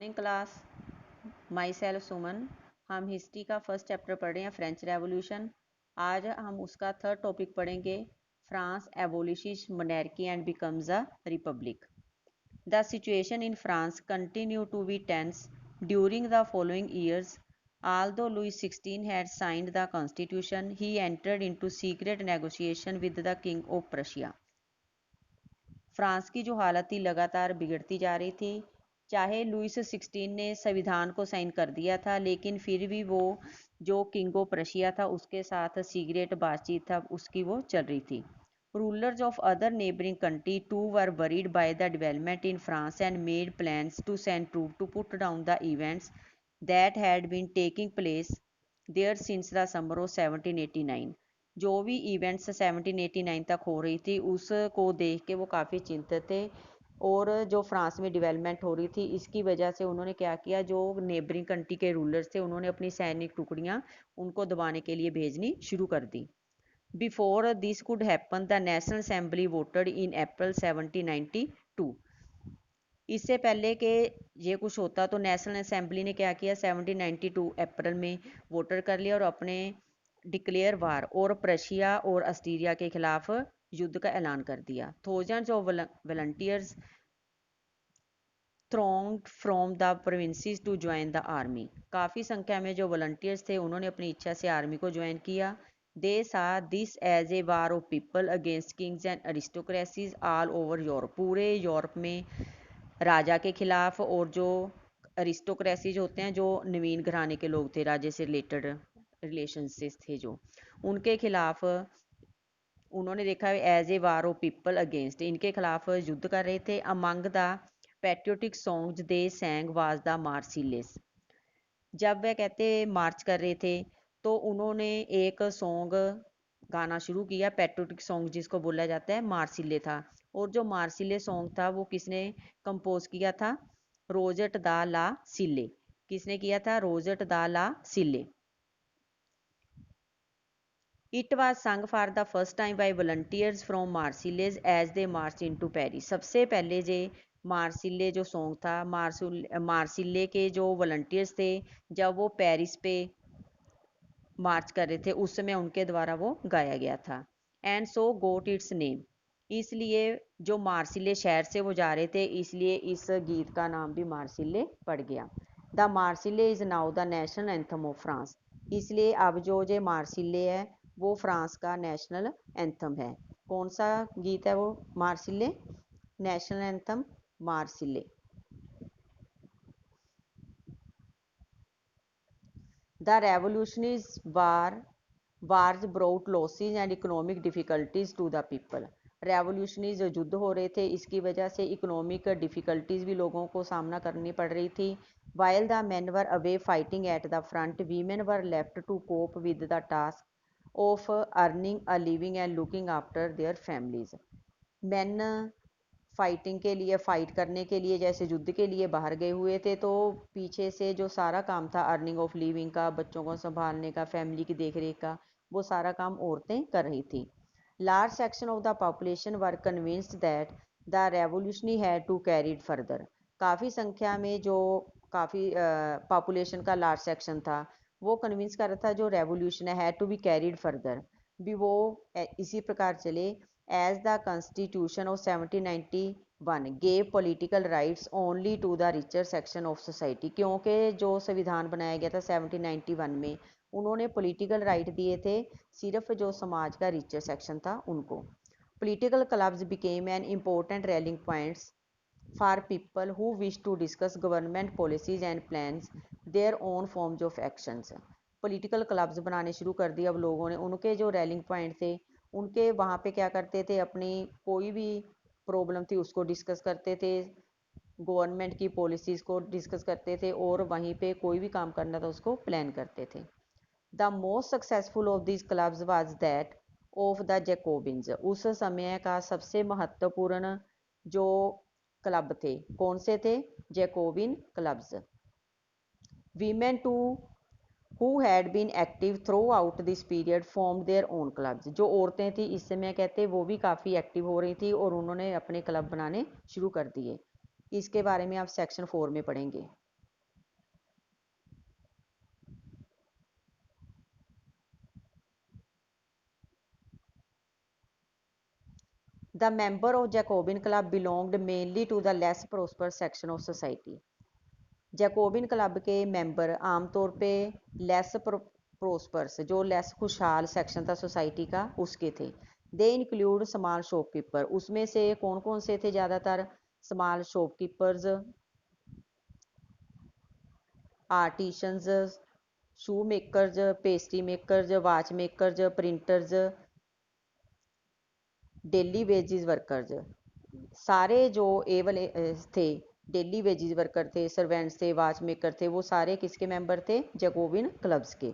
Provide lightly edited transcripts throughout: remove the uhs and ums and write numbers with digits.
Morning class. My self सुमन। हम history का first chapter पढ़ रहे हैं, फ्रेंच रेवोल्यूशन। आज हम उसका थर्ड टॉपिक पढ़ेंगे, France abolishes monarchy and becomes a republic. The situation in France continue to be tense during the following years. Although Louis XVI had signed the constitution, he entered into secret negotiation with the king of Prussia. France की जो हालत थी लगातार बिगड़ती जा रही थी। चाहे लुइस 16 ने संविधान को साइन कर दिया था, लेकिन फिर भी वो जो किंग ऑफ रशिया था उसके साथ सीक्रेट बातचीत था उसकी वो चल रही थी। Rulers of other neighbouring country to were worried by the development in France and made plans to send troop to put down the events that had been taking place there since the summer of 1789। जो भी events 1789 तक हो रही थी उसको देख के वो काफ़ी चिंतित थे, और जो फ्रांस में डेवलपमेंट हो रही थी इसकी वजह से उन्होंने क्या किया, जो नेबरिंग कंट्री के रूलर्स थे उन्होंने अपनी सैनिक टुकड़ियाँ उनको दबाने के लिए भेजनी शुरू कर दी। Before this could happen the national assembly voted in April 1792। इससे पहले कि ये कुछ होता तो नेशनल असेंबली ने क्या किया, 1792 अप्रैल में वोटर कर लिया और अपने डिक्लेयर वार और प्रशिया और ऑस्ट्रिया के खिलाफ युद्ध का ऐलान कर दिया। Thousands of volunteers thronged from the provinces to join the army. काफ़ी संख्या में जो वॉलंटियर्स थे उन्होंने अपनी इच्छा से आर्मी को ज्वाइन किया। They saw this as a war of people against kings and aristocracies all over Europe. पूरे यूरोप में राजा के खिलाफ और जो अरिस्टोक्रेसीज होते हैं, जो नवीन घराने के लोग थे, राजे से रिलेटेड रिलेशनशिप थे, जो उनके खिलाफ उन्होंने देखा as a war of people against, इनके खिलाफ युद्ध कर रहे थे। Among the patriotic songs they sang was the Marseillaise. जब वह कहते मार्च कर रहे थे तो उन्होंने एक सॉन्ग गाना शुरू किया, पैट्रियोटिक सॉन्ग जिसको बोला जाता है, मार्सिले था। और जो मार्सिले सॉन्ग था वो किसने कंपोज किया था? रोजट दा ला सिले। किसने किया था? रोजट de Lisle. It was sung for the first time by volunteers from Marseilles as they march into Paris. सबसे पहले जे मार्सिले जो सॉन्ग था, मार्सिले के जो वॉलंटियर्स थे जब वो पेरिस पे मार्च कर रहे थे उस समय उनके द्वारा वो गाया गया था। And so got its name. इसलिए जो मार्सिले शहर से वो जा रहे थे इसलिए इस गीत का नाम भी मार्सिले पड़ गया। The Marseille is now the national anthem of France. इसलिए अब जो मार्सिले है वो फ्रांस का नेशनल एंथम है। कौन सा गीत है वो? Marseillaise, national anthem Marseillaise. The revolutionaries wars brought losses and economic difficulties to the people. Revolutionary जो युद्ध हो रहे थे इसकी वजह से इकोनॉमिक डिफ़िकल्टीज भी लोगों को सामना करनी पड़ रही थी। While the men were away fighting at the front, women were left to cope with the task of earning a living and looking after their families. Man fighting के लिए, फाइट करने के लिए, जैसे युद्ध के लिए बाहर गए हुए थे, तो पीछे से जो सारा काम था अर्निंग ऑफ लिविंग का, बच्चों को संभालने का, फैमिली की देखरेख का, वो सारा काम औरतें कर रही थी। Large section of the population were convinced that the revolutionary had to carried further. काफ़ी संख्या में जो काफ़ी पॉपुलेशन का लार्ज सेक्शन था वो कन्विंस कर रहा था जो रेवोल्यूशन है टू बी कैरीड फर्दर, भी वो इसी प्रकार चले। As the constitution of 1791 gave political rights only to the richer section of society. क्योंकि जो संविधान बनाया गया था 1791 में, उन्होंने पॉलिटिकल राइट दिए थे सिर्फ जो समाज का रिचर सेक्शन था उनको। Political clubs became an important rallying points for people who wish to discuss government policies and plans their own forms of actions. Political clubs बनाने शुरू कर दिए अब लोगों ने। उनके जो रैलिंग पॉइंट थे उनके वहाँ पे क्या करते थे, अपनी कोई भी प्रॉब्लम थी उसको डिस्कस करते थे, गवर्नमेंट की पॉलिसीज़ को डिस्कस करते थे, और वहीं पे कोई भी काम करना था उसको प्लान करते थे। The most successful of this clubs was that of the Jacobins. उस समय का सबसे महत्वपूर्ण जो क्लब थे, कौन से थे? Jacobin clubs. Women too who had been active throughout this period form their own clubs. जो औरतें थी इस समय कहते वो भी काफ़ी एक्टिव हो रही थी और उन्होंने अपने क्लब बनाने शुरू कर दिए। इसके बारे में आप सेक्शन 4 में पढ़ेंगे। The member of Jacobin club belonged mainly to the less prosper section of society. Jacobin club के मेंबर आमतौर पे लेस प्रोस्पर्स, जो लेस खुशहाल सेक्शन था सोसाइटी का, उसके थे। दे इंक्लूड स्मॉल शॉपकीपर, उसमें से कौन कौन से थे ज़्यादातर? Small shopkeepers, artisans, shoe makers, pastry makers, watch makers, printers, daily wages workers. सारे जो ए वाले थे, डेली वेजेस वर्कर थे, सर्वेंट्स थे, वॉच मेकर थे, वो सारे किसके मेंबर थे? जैकोबिन क्लब्स के।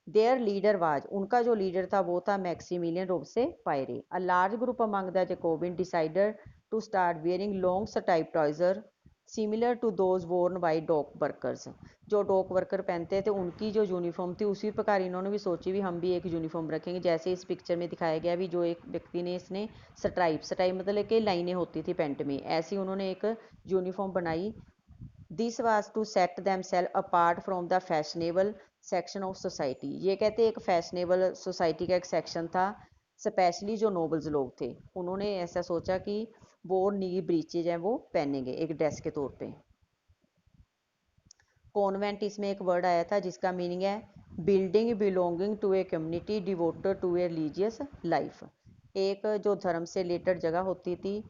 देयर लीडर वाज, उनका जो लीडर था वो था Maximilien Robespierre. A large group among the Jacobin decided to start wearing long stripe trouser similar to those worn by dock workers. जो डॉक वर्कर पहनते थे उनकी जो यूनिफॉर्म थी उसी प्रकार इन्होंने भी सोची भी हम भी एक यूनिफॉर्म रखेंगे, जैसे इस पिक्चर में दिखाया गया भी, जो एक व्यक्ति ने इसने स्ट्राइप मतलब कि लाइनें होती थी पैंट में, ऐसी उन्होंने एक यूनिफॉर्म बनाई। This was to set them self apart from the fashionable section of society. ये कहते एक फैशनेबल सोसाइटी का एक सेक्शन था, स्पेशली जो नोबल्स लोग थे, उन्होंने ऐसा सोचा कि वो नी ब्रीचेज हैं वो पहनेंगे एक ड्रेस के तौर पे। कॉन्वेंट, इसमें एक वर्ड आया था जिसका मीनिंग है building belonging to a community devoted to a religious life. एक जो धर्म से रिलेटेड जगह होती थी,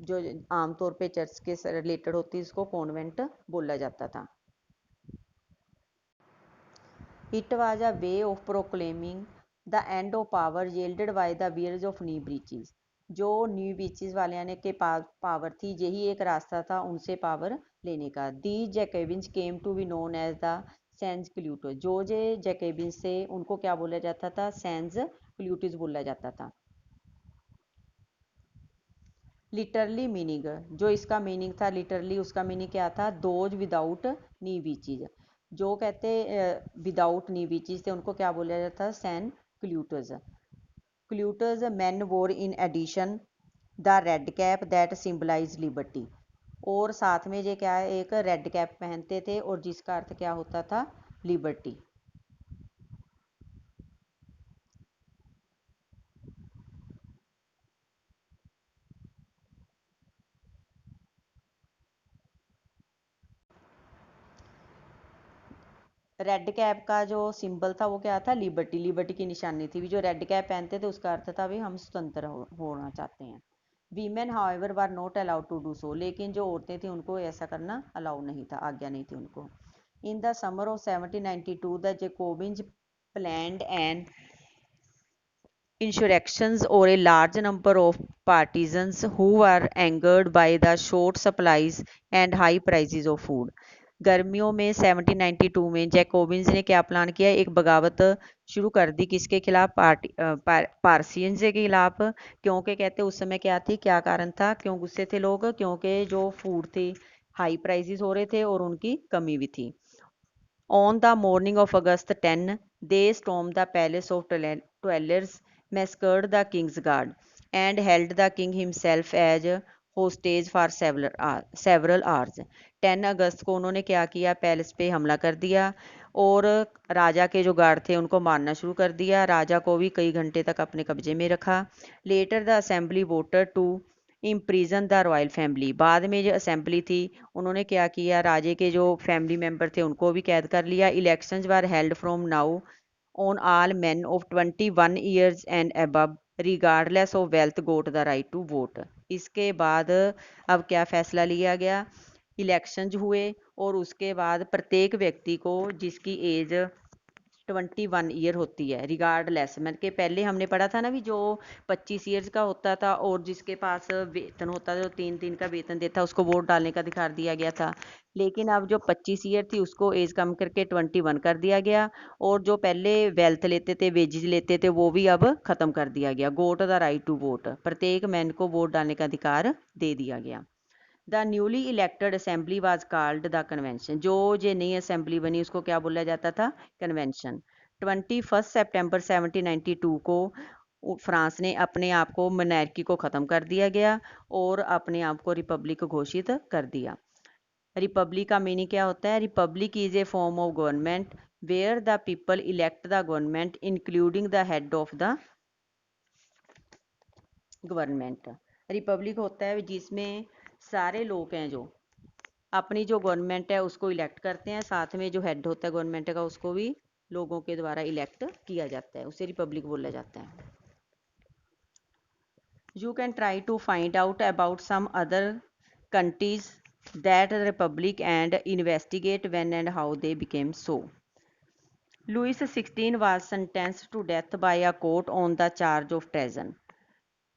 जो आमतौर पे चर्च के रिलेटेड होती, इसको कॉन्वेंट बोला जाता था। It was a way of proclaiming the end of power yielded by the wearers of new breeches. जो न्यू ब्रीचेस वाले आने के पास पावर थी, यही एक रास्ता था उनसे पावर लेने का। The Jacobins came to be known as the sans culottes. जो जे जैकोबिन्स से उनको क्या बोला जाता था? सेंस क्ल्यूटिस बोला जाता था। लिटरली मीनिंग, जो इसका मीनिंग था लिटरली, उसका मीनिंग क्या था? Those without knee beaches. जो कहते विदाउट नी बीचीज थे उनको क्या बोला जाता था? San क्ल्यूटस। Culottes man wore in addition the red cap that symbolise liberty. और साथ में ये क्या है, एक रेड कैप पहनते थे और जिसका अर्थ क्या होता था? लिबर्टी। रेड कैप का जो सिंबल था वो क्या था? लिबर्टी। लिबर्टी की निशानी थी भी, जो रेड कैप पहनते थे उसका अर्थ था भी हम स्वतंत्र होना चाहते हैं। Women however were not allowed to do so, लेकिन जो औरतें थी उनको ऐसा करना अलाउ नहीं था, आज्ञा नहीं थी उनको। In the summer of 1792 the Jacobins planned an insurrections or a large number of partisans who were angered by the short supplies and high prices of food। गर्मियों में 1792 में जैकोबिन्स ने क्या प्लान किया? एक बगावत शुरू कर दी। किसके खिलाफ? पार्सियंस के खिलाफ। क्योंकि कहते उस समय क्या थी, क्या कारण था क्यों गुस्से थे लोग? क्योंकि जो फूड थे हाई प्राइसेस हो रहे थे और उनकी कमी भी थी। On the morning of August 10, they stormed the palace of Dwellers, massacred the king's guard, and held the king himself as hostage for several hours। 10 अगस्त को उन्होंने क्या किया? पैलेस पे हमला कर दिया और राजा के जो गार्ड थे उनको मारना शुरू कर दिया। राजा को भी कई घंटे तक अपने कब्जे में रखा। Later the assembly voted to imprison the royal family. बाद में जो असेंबली थी उन्होंने क्या किया? राजे के जो फैमिली मेंबर थे उनको भी कैद कर लिया। Elections were held from now on all man of 21 years and above regardless of wealth got the right to vote. इसके बाद अब क्या फैसला लिया गया? इलेक्शंस हुए और उसके बाद प्रत्येक व्यक्ति को जिसकी एज 21 ईयर होती है, रिगार्डलेस, मतलब कि पहले हमने पढ़ा था ना भी, जो 25 ईयर्स का होता था और जिसके पास वेतन होता था, जो 3 दिन का वेतन देता, उसको वोट डालने का अधिकार दिया गया था। लेकिन अब जो 25 ईयर थी उसको एज कम करके 21 कर दिया गया और जो पहले वेल्थ लेते थे, वेजेस लेते थे, वो भी अब खत्म कर दिया गया। Got the right to vote, प्रत्येक मैन को वोट डालने का अधिकार दे दिया गया। The newly elected assembly was called the convention. जो ये नई असेंबली बनी उसको क्या बोला जाता था? कन्वेंशन। 21 सितंबर 1792 को फ्रांस ने अपने आप को मोनार्की को ख़त्म कर दिया गया और अपने आप को रिपब्लिक घोषित कर दिया। रिपब्लिक का मीनिंग क्या होता है? Republic is a form of government where the people elect the government including the head of the government. Republic होता है जिसमें सारे लोग हैं जो अपनी जो गवर्नमेंट है उसको इलेक्ट करते हैं, साथ में जो हेड होता है गवर्नमेंट का उसको भी लोगों के द्वारा इलेक्ट किया जाता है, उसे रिपब्लिक बोला जाता है। You can try to find out about some other countries that the republic and investigate when and how they became so. Louis XVI was sentenced to death by a court on the charge of treason.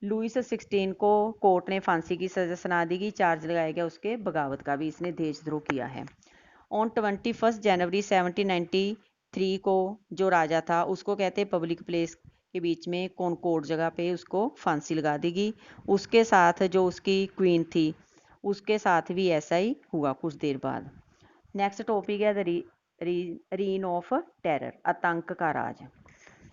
Louis 16 को court ने फांसी की सजा सुना दी गई, charge लगाया गया उसके बगावत का भी, इसने देशद्रोह किया है। ऑन 21 जनवरी 1793 को जो राजा था उसको कहते हैं पब्लिक प्लेस के बीच में कॉनकॉर्ड जगह पे उसको फांसी लगा दी गई। उसके साथ जो उसकी क्वीन थी उसके साथ भी ऐसा ही हुआ कुछ देर बाद। नेक्स्ट टॉपिक है द रीन ऑफ टेरर, आतंक का राज।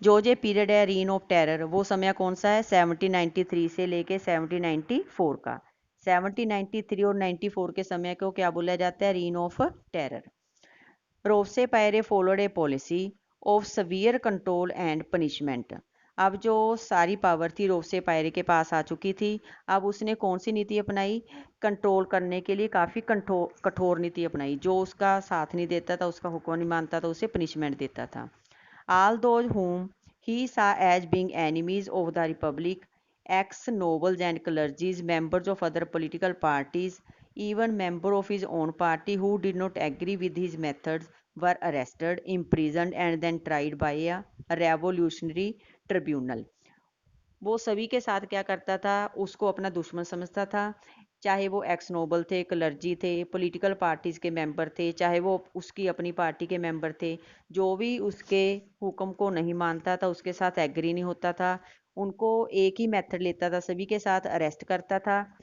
जो ये पीरियड है रीन ऑफ टेरर वो समय कौन सा है, 1793 से लेके 1794 का। 1793 और 94 के समय को क्या बोला जाता है, reign of terror. Robespierre followed a policy of severe control and punishment. अब जो सारी पावर थी रोसेपायरे के पास आ चुकी थी, अब उसने कौन सी नीति अपनाई, कंट्रोल करने के लिए काफ़ी कठोर नीति अपनाई। जो उसका साथ नहीं देता था, उसका हुक्म नहीं मानता था, उसे पनिशमेंट देता था। All those whom he saw as being enemies of the republic, ex-nobles and clergies, members of other political parties, even members of his own party who did not agree with his methods, were arrested, imprisoned and then tried by a revolutionary tribunal. वो सभी के साथ क्या करता था, उसको अपना दुश्मन समझता था, चाहे वो एक्स नोबल थे, क्लर्जी थे, पॉलिटिकल पार्टीज़ के मेंबर थे, चाहे वो उसकी अपनी पार्टी के मेंबर थे, जो भी उसके हुक्म को नहीं मानता था, उसके साथ एग्री नहीं होता था, उनको एक ही मेथड लेता था, सभी के साथ अरेस्ट करता था,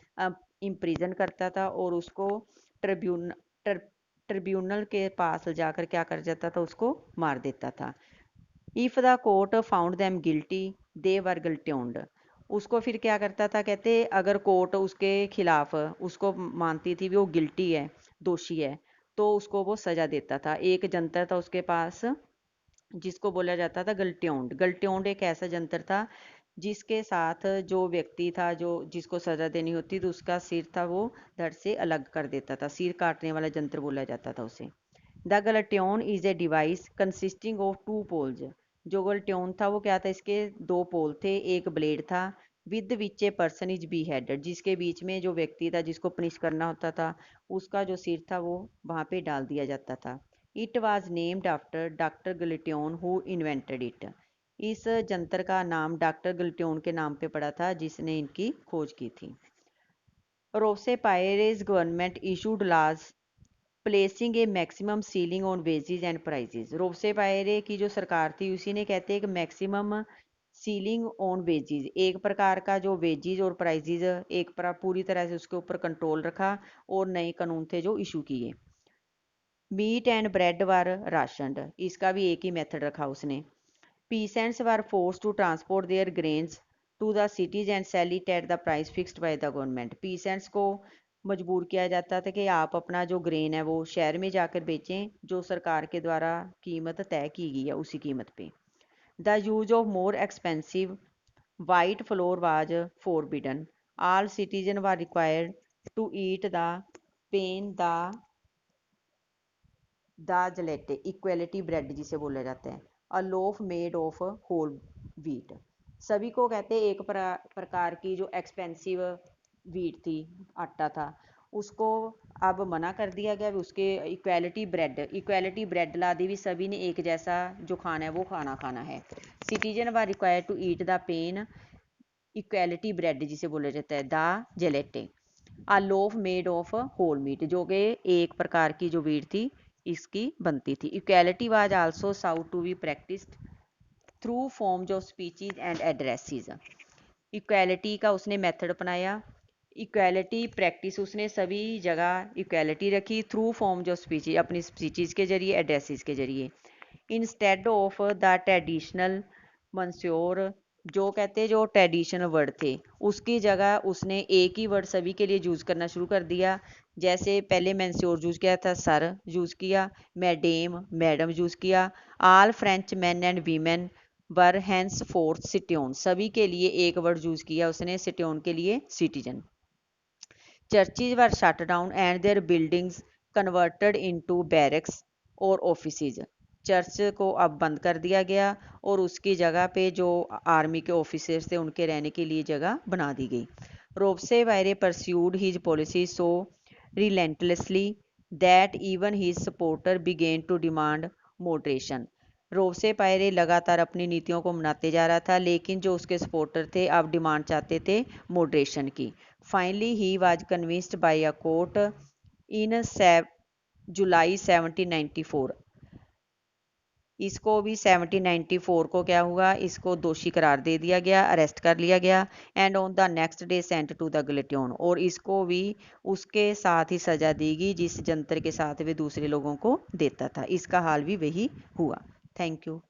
इम्प्रिजन करता था और उसको ट्रिब्यूनल के पास जाकर क्या कर जाता था, उसको मार देता था। If the court found them guilty they were guillotined. उसको फिर क्या करता था, कहते अगर कोर्ट उसके खिलाफ उसको मानती थी वो गिल्टी है, दोषी है, तो उसको वो सज़ा देता था। एक जंतर था उसके पास जिसको बोला जाता था गल्ट्यून्ड। गल्ट्यून्ड एक ऐसा जंतर था जिसके साथ जो व्यक्ति था जो जिसको सज़ा देनी होती तो उसका सिर था वो धड़ से अलग कर देता था, सिर काटने वाला जंतर बोला जाता था उसे। The guillotine is a device consisting of two poles. जो गलट्योन था वो क्या था, इसके दो पोल थे, एक ब्लेड था, with which a person is be headed, जिसके बीच में जो व्यक्ति था जिसको पनिश करना होता था उसका जो सिर था वो वहाँ पे डाल दिया जाता था। It was named after doctor Guillotin who invented it. इस जंतर का नाम डॉक्टर गलट्योन के नाम पे पड़ा था जिसने इनकी खोज की थी। Robespierre's government issued laws placing a maximum ceiling on wages and prices. Robespierre की जो सरकार थी उसी ने कहते हैं कि मैक्सिमम सीलिंग ऑन वेजेज, एक प्रकार का जो वेजेज और प्राइजेज एक पूरी तरह से उसके ऊपर कंट्रोल रखा और नए कानून थे जो इशू किए। Meat and bread were rationed, इसका भी एक ही मेथड रखा उसने। Peasants were force to transport their grains to the cities and sell it at the price fixed by the government. Peasants को मजबूर किया जाता था कि आप अपना जो ग्रेन है वो शहर में जाकर बेचें, जो सरकार के द्वारा कीमत तय की गई है उसी कीमत पे। The use of more expensive white flour was forbidden. All citizen were required to eat the pain de egalite, equality bread जिसे बोला जाता है, a loaf made of whole wheat. सभी को कहते हैं एक प्रकार की जो एक्सपेंसिव व्हीट थी, आटा था, उसको अब मना कर दिया गया। उसके इक्वलिटी ब्रेड ला दी भी, सभी ने एक जैसा जो खाना है वो खाना है। Citizen were required to eat the pain, equality bread जिसे बोला जाता है, the egalite, a loaf made of whole meat, जो कि एक प्रकार की जो व्हीट थी इसकी बनती थी। Equality was also sought to be practised through forms of speeches and addresses. Equality का उसने मेथड अपनाया, इक्वलिटी प्रैक्टिस उसने सभी जगह इक्वलिटी रखी, थ्रू फॉर्म्स ऑफ स्पीचीज, अपनी स्पीचीज के जरिए, एड्रेसेस के जरिए। इंस्टेड ऑफ द ट्रेडिशनल मंस्योर, जो कहते जो ट्रेडिशनल वर्ड थे उसकी जगह उसने एक ही वर्ड सभी के लिए यूज़ करना शुरू कर दिया। जैसे पहले मैंस्योर यूज़ किया था, सर यूज़ किया, मैडेम मैडम यूज़ किया, all French man and women were henceforth citoyen, सभी के लिए एक वर्ड यूज किया उसने, सिट्योन के लिए citizen. Churches were shut down and their buildings converted into barracks और ऑफिसेज, चर्च को अब बंद कर दिया गया और उसकी जगह पे जो आर्मी के ऑफिसर्स थे उनके रहने के लिए जगह बना दी गई। Robespierre pursued his policy so relentlessly that even his supporter began to demand moderation, Robespierre लगातार अपनी नीतियों को मनाते जा रहा था, लेकिन जो उसके सपोर्टर थे अब डिमांड चाहते थे मॉडरेशन की। Finally he was convicted by a court in July 1794, इसको भी 1794 को क्या हुआ, इसको दोषी करार दे दिया गया, अरेस्ट कर लिया गया। And on the next day sent to the guillotine, और इसको भी उसके साथ ही सजा दी गई जिस जंतर के साथ वे दूसरे लोगों को देता था, इसका हाल भी वही हुआ। Thank you.